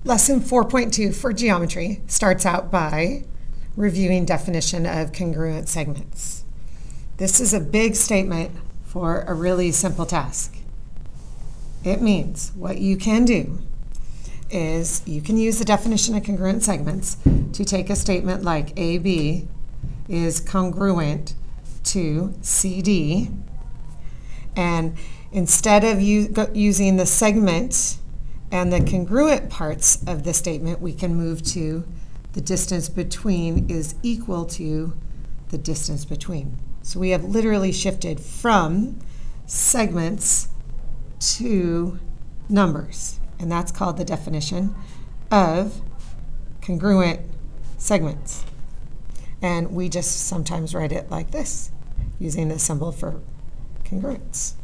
Lesson 4.2 for geometry starts out by reviewing definition of congruent segments. This is a big statement for a really simple task. It means what you can do is you can use the definition of congruent segments to take a statement like AB is congruent to CD, and instead of using the segment and the congruent parts of the statement, we can move to the distance between is equal to the distance between. So we have literally shifted from segments to numbers, and that's called the definition of congruent segments. And we just sometimes write it like this, using the symbol for congruence.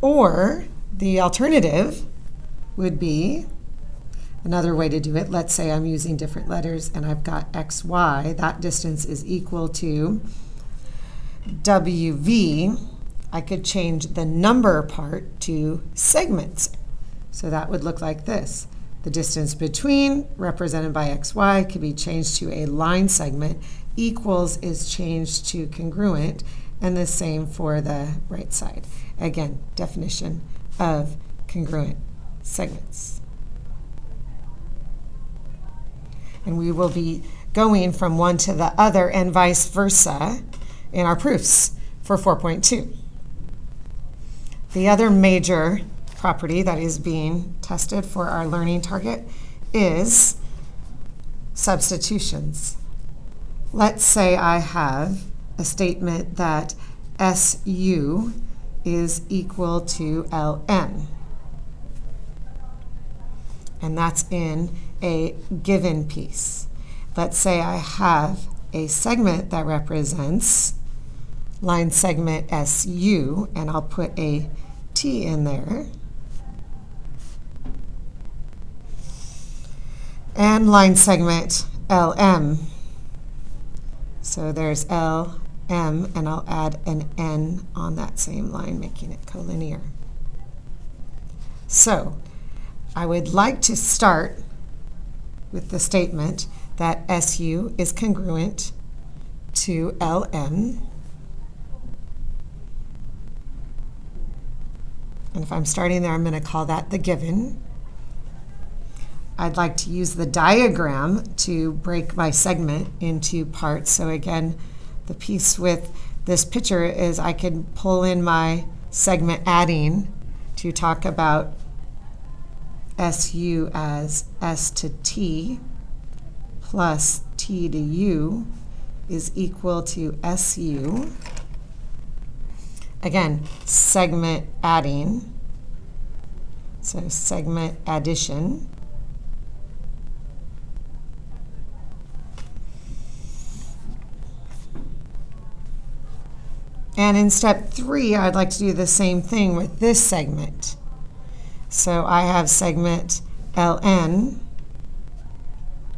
Or the alternative would be another way to do it. Let's say I'm using different letters and I've got XY. That distance is equal to WV. I could change the number part to segments. So that would look like this. The distance between, represented by XY, could be changed to a line segment. Equals is changed to congruent, and the same for the right side. Again, definition of congruent segments. And we will be going from one to the other and vice versa in our proofs for 4.2. The other major property that is being tested for our learning target is substitutions. Let's say I have a statement that SU is equal to LN. And that's in a given piece. Let's say I have a segment that represents line segment SU, and I'll put a T in there. And line segment LM. So there's LM, and I'll add an N on that same line, making it collinear. So I would like to start with the statement that SU is congruent to LM. And if I'm starting there, I'm going to call that the given. I'd like to use the diagram to break my segment into parts. So again, the piece with this picture is I can pull in my segment adding to talk about SU as S to T plus T to U is equal to SU. Again, segment adding, so segment addition. And in step 3, I'd like to do the same thing with this segment. So I have segment LN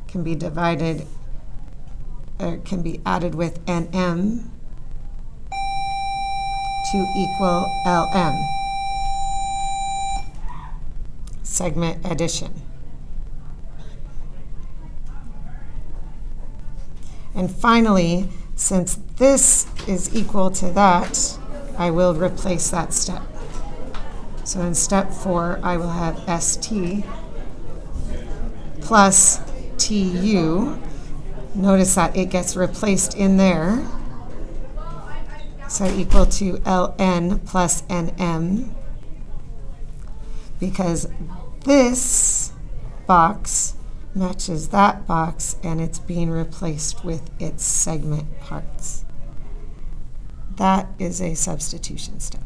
can be divided, or can be added with NM to equal LM. Segment addition. And finally, since this is equal to that, I will replace that step. So in step 4, I will have ST plus TU. Notice that it gets replaced in there. So equal to LN plus NM, because this box matches that box and it's being replaced with its segment parts. That is a substitution step.